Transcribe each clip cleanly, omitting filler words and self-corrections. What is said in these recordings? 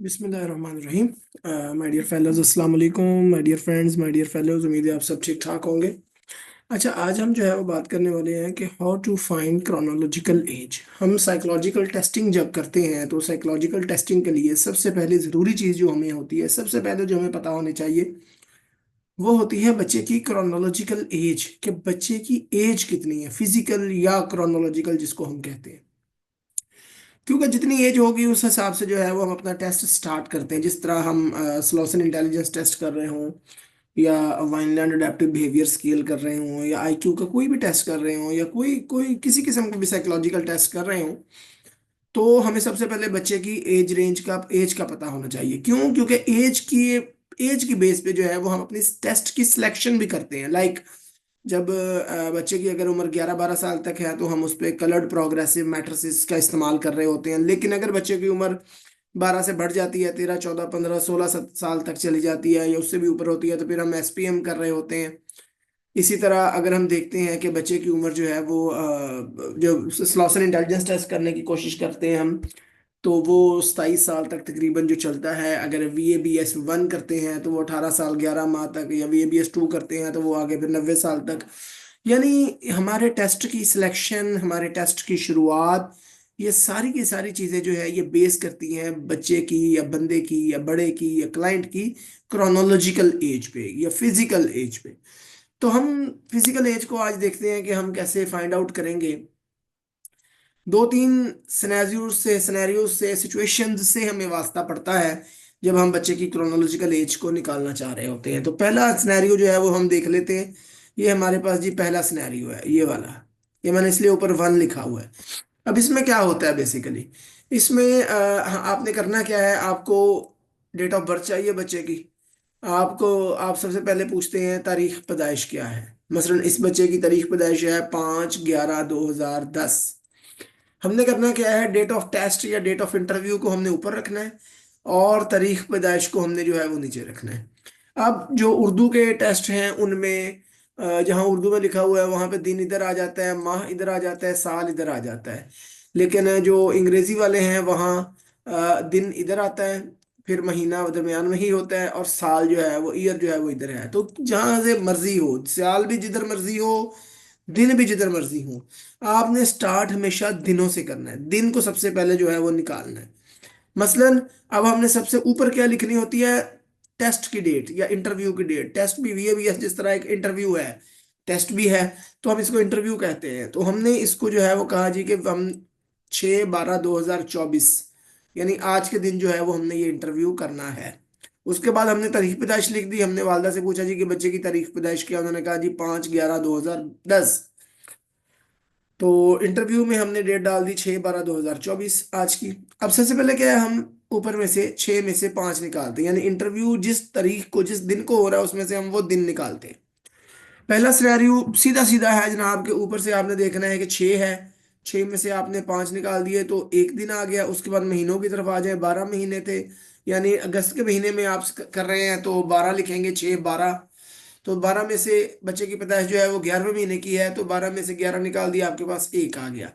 बिस्मिल्लाहिर्रहमानिर्रहीम। My dear fellows, अस्सलाम वालेकुम। My dear friends, my dear fellows, उम्मीद है आप सब ठीक ठाक होंगे। अच्छा, आज हम जो है वो बात करने वाले हैं कि how to find chronological age. हम साइकोलॉजिकल टेस्टिंग जब करते हैं तो साइकोलॉजिकल टेस्टिंग के लिए सबसे पहले ज़रूरी चीज़ जो हमें होती है, सबसे पहले जो हमें पता होनी चाहिए, वो होती है बच्चे की क्रोनोलॉजिकल एज। कि बच्चे की एज कितनी है, फिजिकल या क्रोनोलॉजिकल जिसको हम कहते हैं। क्योंकि जितनी एज होगी उस हिसाब से जो है वो हम अपना टेस्ट स्टार्ट करते हैं। जिस तरह हम स्लोसन इंटेलिजेंस टेस्ट कर रहे हों, या वाइनलैंड अडेप्टिव बिहेवियर स्केल कर रहे हों, या आईक्यू का कोई भी टेस्ट कर रहे हों, या कोई कोई किसी किस्म का भी साइकोलॉजिकल टेस्ट कर रहे हों, तो हमें सबसे पहले बच्चे की एज का पता होना चाहिए। क्यों? क्योंकि एज की बेस पे जो है वो हम अपनी टेस्ट की सिलेक्शन भी करते हैं। जब बच्चे की अगर उम्र 11-12 साल तक है तो हम उस पर कलर्ड प्रोग्रेसिव मैट्रिसेस का इस्तेमाल कर रहे होते हैं। लेकिन अगर बच्चे की उम्र 12 से बढ़ जाती है, 13, 14, 15, 16 साल तक चली जाती है, या उससे भी ऊपर होती है, तो फिर हम एसपीएम कर रहे होते हैं। इसी तरह अगर हम देखते हैं कि बच्चे की उम्र जो है वो जो स्लॉसन इंटेलिजेंस टेस्ट करने की कोशिश करते हैं हम, तो वो 27 साल तक तकरीबन जो चलता है। अगर VABS 1 करते हैं तो वो 18 साल 11 माह तक, या VABS 2 करते हैं तो वो आगे फिर 90 साल तक। यानी हमारे टेस्ट की सिलेक्शन, हमारे टेस्ट की शुरुआत, ये सारी की सारी चीज़ें जो है ये बेस करती हैं बच्चे की, या बंदे की, या बड़े की, या क्लाइंट की क्रोनोलॉजिकल एज पे या फिजिकल एज पे। तो हम फिजिकल एज को आज देखते हैं कि हम कैसे फाइंड आउट करेंगे। दो तीन सिनेरियोज से सिचुएशंस से हमें वास्ता पड़ता है जब हम बच्चे की क्रोनोलॉजिकल एज को निकालना चाह रहे होते हैं। तो पहला सिनेरियो जो है वो हम देख लेते हैं। ये हमारे पास जी पहला सिनेरियो है, ये वाला। ये मैंने इसलिए ऊपर 1 लिखा हुआ है। अब इसमें क्या होता है बेसिकली, इसमें आपने करना क्या है, आपको डेट ऑफ बर्थ चाहिए बच्चे की। आप सबसे पहले पूछते हैं तारीख पैदाइश क्या है। मसलन इस बच्चे की तारीख पैदाइश है 5/11/2010। हमने करना क्या है, डेट ऑफ टेस्ट या डेट ऑफ इंटरव्यू को हमने ऊपर रखना है, और तारीख पैदाइश को हमने जो है वो नीचे रखना है। अब जो उर्दू के टेस्ट हैं उनमें जहाँ उर्दू में लिखा हुआ है वहाँ पे दिन इधर आ जाता है, माह इधर आ जाता है, साल इधर आ जाता है। लेकिन जो अंग्रेजी वाले हैं वहाँ दिन इधर आता है, फिर महीना दरमियान में ही होता है, और साल जो है वो ईयर जो है वो इधर है। तो जहाँ से मर्जी हो, साल भी जिधर मर्जी हो, दिन भी जिधर मर्जी हो, आपने स्टार्ट हमेशा दिनों से करना है। दिन को सबसे पहले जो है वो निकालना है। मसलन अब हमने सबसे ऊपर क्या लिखनी होती है, टेस्ट की डेट या इंटरव्यू की डेट। टेस्ट भी VABS जिस तरह एक इंटरव्यू है, टेस्ट भी है, तो हम इसको इंटरव्यू कहते हैं। तो हमने इसको जो है वो कहा जी कि हम 6/12/2024, यानी आज के दिन जो है वो हमने ये इंटरव्यू करना है। उसके बाद हमने तारीख पैदाइश लिख दी। हमने वालदा से पूछा जी कि बच्चे की तारीख पैदाइश क्या, उन्होंने कहा जी 5/11/2010। तो इंटरव्यू में हमने डेट डाल दी 6/12/2024 आज की। अब सबसे पहले क्या है, हम ऊपर में से 6 में से 5 निकालते हैं, यानी इंटरव्यू जिस तारीख को, जिस दिन को हो रहा है उसमें से हम वो दिन निकालते हैं। पहला सिनेरियो सीधा सीधा है जनाब, के ऊपर से आपने देखना है कि 6 है, 6 में से आपने 5 निकाल दिए तो एक दिन आ गया। उसके बाद महीनों की तरफ आ जाए, 12 महीने थे, यानी अगस्त के महीने में आप कर रहे हैं तो 12 लिखेंगे, 6 12। तो 12 में से बच्चे की पैदाइश जो है वो 11वें महीने की है, तो 12 में से 11 निकाल दिया, आपके पास एक आ गया।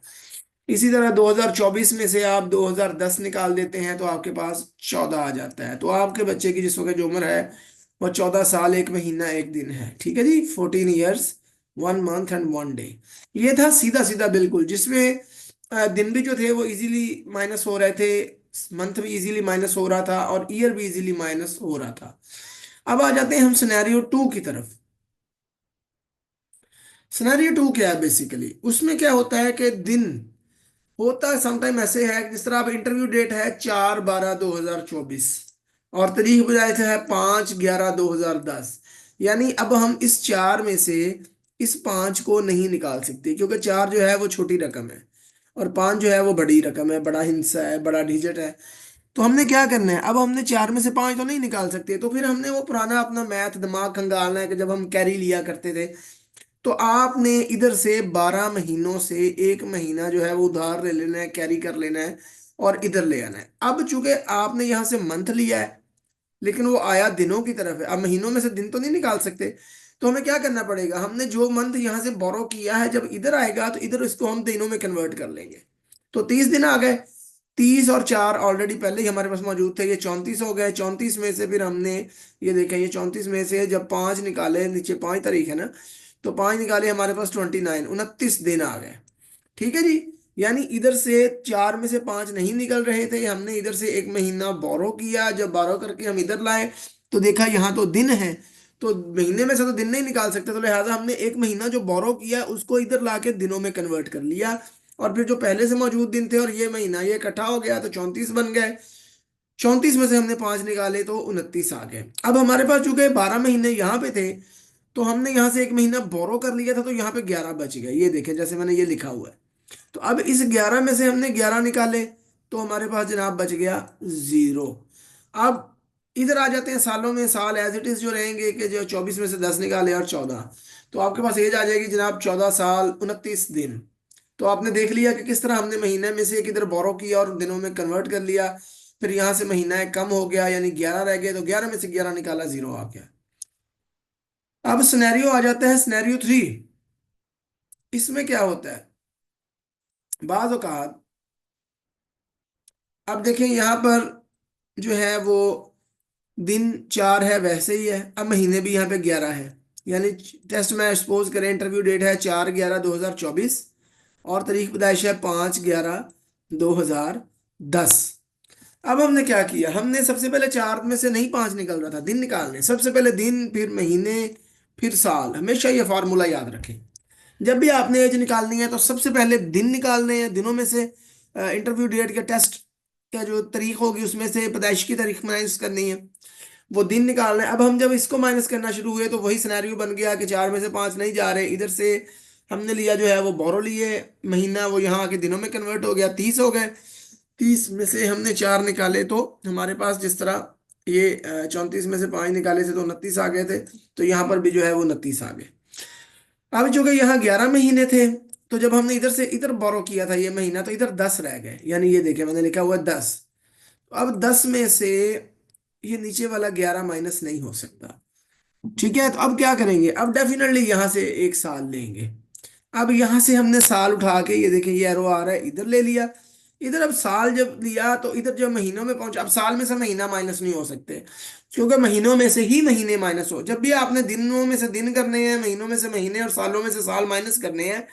इसी तरह 2024 में से आप 2010 निकाल देते हैं तो आपके पास 14 आ जाता है। तो आपके बच्चे की जिस वक्त जो उम्र है वो 14 साल 1 महीना 1 दिन है। ठीक है जी, 14 years 1 month and 1 day। ये था सीधा सीधा बिल्कुल, जिसमें दिन भी जो थे वो इजीली माइनस हो रहे थे, मंथ भी इजीली माइनस हो रहा था, और ईयर भी इजीली माइनस हो रहा था। अब आ जाते हैं हम सिनेरियो 2 की तरफ। सिनेरियो 2 क्या है बेसिकली, उसमें क्या होता है कि दिन होता है समटाइम ऐसे है कि जिस तरह आप इंटरव्यू डेट है 4/12/2024, और तारीख बजाय थे है 5/11/2010। यानी अब हम इस 4 में से इस 5 को नहीं निकाल सकते, क्योंकि 4 जो है वो छोटी रकम है, और 5 जो है वो बड़ी रकम है, बड़ा हिस्सा है, बड़ा डिजिट है। तो हमने क्या करना है, अब हमने 4 में से 5 तो नहीं निकाल सकते, तो फिर हमने वो पुराना अपना मैथ दिमाग खंगालना है कि जब हम कैरी लिया करते थे, तो आपने इधर से 12 महीनों से एक महीना जो है वो उधार ले लेना है, कैरी कर लेना है, और इधर ले आना है। अब चूंकि आपने यहां से मंथ लिया है, लेकिन वो आया दिनों की तरफ है, अब महीनों में से दिन तो नहीं निकाल सकते। तो हमें क्या करना पड़ेगा, हमने जो मंथ यहां से बोरो किया है जब इधर आएगा तो इधर इसको हम दिनों में कन्वर्ट कर लेंगे। तो 30 दिन आ गए। 30 और 4 ऑलरेडी पहले ही हमारे पास मौजूद थे, ये 34 हो गए। 34 में से फिर हमने ये देखें, ये 34 में से जब 5 निकाले, नीचे 5 तारीख है ना, तो 5 निकाले, हमारे पास 29, 29 दिन आ गए। ठीक है जी। यानी इधर से 4 में से 5 नहीं निकल रहे थे, हमने इधर से एक महीना बोरो किया, जब बोरो करके हम इधर लाए तो देखा यहाँ तो दिन है, तो महीने में से तो दिन नहीं निकाल सकते, तो लिहाजा हमने एक महीना जो बोरो किया उसको इधर लाके दिनों में कन्वर्ट कर लिया, और फिर जो पहले से मौजूद दिन थे और ये महीना ये इकट्ठा हो गया तो 34 बन गए। 34 में से हमने 5 निकाले तो 29 आ गए। अब हमारे पास चूंकि 12 महीने यहाँ पे थे, तो हमने यहाँ से एक महीना बोरो कर लिया था, तो यहाँ पे 11 बच गए, ये देखें जैसे मैंने ये लिखा हुआ है। तो अब इस 11 में से हमने 11 निकाले, तो हमारे पास जनाब बच गया 0। अब इधर आ जाते हैं सालों में, साल एज इट इज जो रहेंगे कि जो 24 में से 10 निकाले और 14, तो आपके पास एज आ जाएगी जनाब 14 साल 29 दिन। तो आपने देख लिया कि किस तरह हमने महीने में से एक इधर बोरो किया और दिनों में कन्वर्ट कर लिया, फिर यहाँ से महीना एक कम हो गया, यानी 11 रह गए, तो 11 में से 11 निकाला, 0 आ गया। अब सिनेरियो आ जाता है, सिनेरियो 3। इसमें क्या होता है, बाज़ औक़ात, अब देखें यहाँ पर जो है वो दिन 4 है वैसे ही है, अब महीने भी यहाँ पे 11 है, यानी टेस्ट में सपोज करें इंटरव्यू डेट है 4/11/2024 और तारीख पैदाइश है 5/11/2010। अब हमने क्या किया, हमने सबसे पहले 4 में से नहीं 5 निकल रहा था, दिन निकालने, सबसे पहले दिन, फिर महीने, फिर साल। हमेशा ये फार्मूला याद रखें, जब भी आपने एज निकालनी है तो सबसे पहले दिन निकालने हैं, दिनों में से इंटरव्यू डेट के टेस्ट का जो तारीख होगी उसमें से पैदाइश की तारीख माइनस करनी है, वो दिन निकालना है। अब हम जब इसको माइनस करना शुरू हुए तो वही सिनेरियो बन गया कि 4 में से 5 नहीं जा रहे, इधर से हमने लिया जो है वो बोरो लिए महीना, वो यहाँ आके दिनों में कन्वर्ट हो गया, 30 हो गए। 30 में से हमने 4 निकाले, तो हमारे पास जिस तरह ये 34 में से 5 निकाले थे तो 29 आ गए थे, तो यहाँ पर भी जो है वो 29 आ गए। अब जो कि यहाँ 11 महीने थे, तो जब हमने इधर से इधर बोरो किया था ये महीना, तो इधर 10 रह गए, यानी ये देखे मैंने लिखा हुआ है 10। अब 10 में से ये नीचे वाला 11 माइनस नहीं हो सकता। ठीक है, तो अब क्या करेंगे, अब डेफिनेटली यहाँ से एक साल लेंगे। अब यहाँ से हमने साल उठा के, ये देखिए ये एरो आ रहा है, इधर ले लिया। इधर अब साल जब लिया तो इधर जब महीनों में पहुंचा, अब साल में से महीना माइनस नहीं हो सकते, क्योंकि महीनों में से ही महीने माइनस हो। जब भी आपने दिनों में से दिन करने हैं, महीनों में से महीने और सालों में से साल माइनस करने हैं,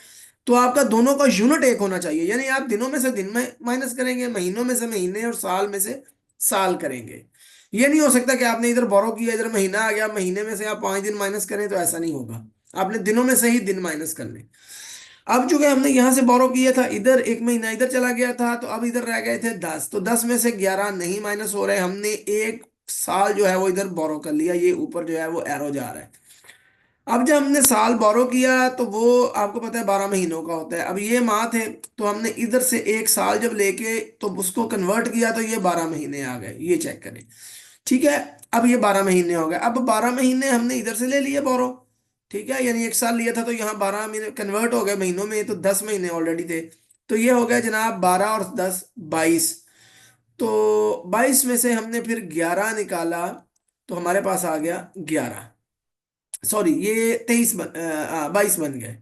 तो आपका दोनों का यूनिट एक होना चाहिए, यानी आप दिनों में से दिन में माइनस करेंगे, महीनों में से महीने और साल में से साल करेंगे। ये नहीं हो सकता कि आपने इधर बोरो किया, इधर महीना आ गया, महीने में से आप 5 दिन माइनस करें, तो ऐसा नहीं होगा। आपने दिनों में से ही दिन माइनस करने। अब जो है हमने यहां से बोरो किया था, इधर एक महीना इधर चला गया था, तो अब इधर रह गए थे 10, तो 10 में से 11 नहीं माइनस हो रहे, हमने एक साल जो है वो इधर बोरो कर लिया, ये ऊपर जो है वो एरो जा रहा है। अब जब हमने साल बोरो किया तो वो आपको पता है 12 महीनों का होता है, अब ये माह थे, तो हमने इधर से एक साल जब लेके तो उसको कन्वर्ट किया तो ये 12 महीने आ गए, ये चेक करें। ठीक है, अब ये 12 महीने हो गए। अब 12 महीने हमने इधर से ले लिए बोरो, ठीक है, यानी एक साल लिया था तो यहाँ 12 महीने कन्वर्ट हो गए महीनों में, तो 10 महीने ऑलरेडी थे, तो ये हो गया जनाब 12 और 10 22। तो 22 में से हमने फिर 11 निकाला, तो हमारे पास आ गया 11, सॉरी ये 22 बन गए।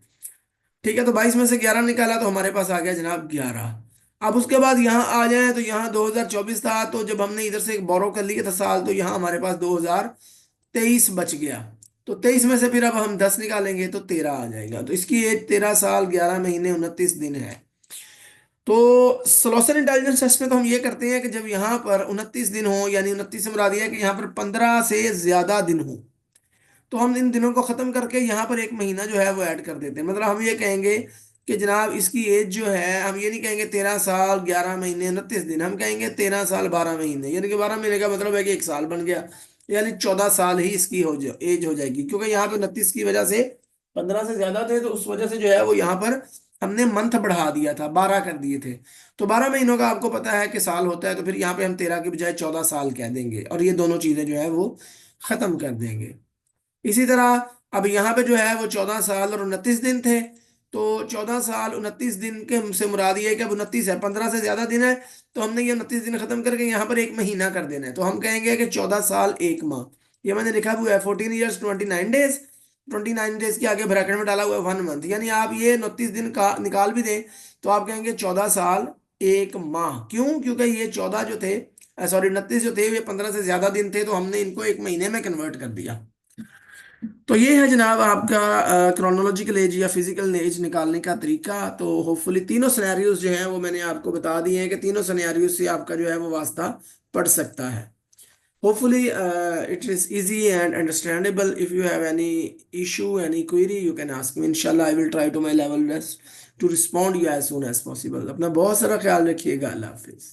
ठीक है, तो 22 में से 11 निकाला तो हमारे पास आ गया जनाब 11। अब उसके बाद यहाँ आ जाए तो यहाँ 2024 था, तो जब हमने इधर से एक बोरो कर लिया था साल, तो यहाँ हमारे पास 2023 बच गया। तो 23 में से फिर अब हम 10 निकालेंगे तो 13 आ जाएगा, तो इसकी एज 13 साल 11 महीने 29 दिन है। तो सोलूशन इंटेलिजेंस टेस्ट में तो हम ये करते हैं कि जब यहाँ पर 29 दिन हो, यानी 29 से मुराद ये है कि यहाँ पर 15 से ज्यादा दिन हो, तो हम इन दिनों को खत्म करके यहाँ पर एक महीना जो है वो ऐड कर देते हैं। मतलब हम ये कहेंगे कि जनाब इसकी एज जो है, हम ये नहीं कहेंगे 13 साल 11 महीने 29 दिन, हम कहेंगे 13 साल 12 महीने, यानी कि 12 महीने का मतलब है कि एक साल बन गया, यानी 14 साल ही इसकी एज हो जाएगी, क्योंकि यहाँ पे 29 की वजह से 15 से ज्यादा थे, तो उस वजह से जो है वो यहाँ पर हमने मंथ बढ़ा दिया था, 12 कर दिए थे। तो 12 महीनों का आपको पता है कि साल होता है, तो फिर यहाँ पे हम 13 की बजाय 14 साल कह देंगे, और ये दोनों चीजें जो है वो खत्म कर देंगे। इसी तरह अब यहाँ पे जो है वो 14 साल और 29 दिन थे, तो 14 साल 29 दिन के हमसे मुराद ये है कि अब 29 है, 15 से ज्यादा दिन है, तो हमने ये 29 दिन खत्म करके यहाँ पर एक महीना कर देना है, तो हम कहेंगे कि 14 साल एक माह। ये मैंने लिखा हुआ है 14 ईयर्स 29 डेज, 29 डेज के आगे ब्रैकेट में डाला हुआ है 1 मंथ, यानी आप ये 29 दिन का निकाल भी दें तो आप कहेंगे 14 साल एक माह। क्यों? क्योंकि ये 14 जो थे, सॉरी 29 जो थे, ये 15 से ज्यादा दिन थे, तो हमने इनको एक महीने में कन्वर्ट कर दिया। तो ये है जनाब आपका क्रोनोलॉजिकल एज या फिजिकल एज निकालने का तरीका। तो होपफुली तीनों सिनेरियोज जो हैं वो मैंने आपको बता दिए हैं कि तीनों सिनेरियोज से आपका जो है वो वास्ता पड़ सकता है। Hopefully, it is easy and understandable. If you have any issue, any query, you can ask me. Inshallah, I will try to my level best to respond you as soon as possible. अपना बहुत सारा ख्याल रखिएगा। अल्लाह हाफिज।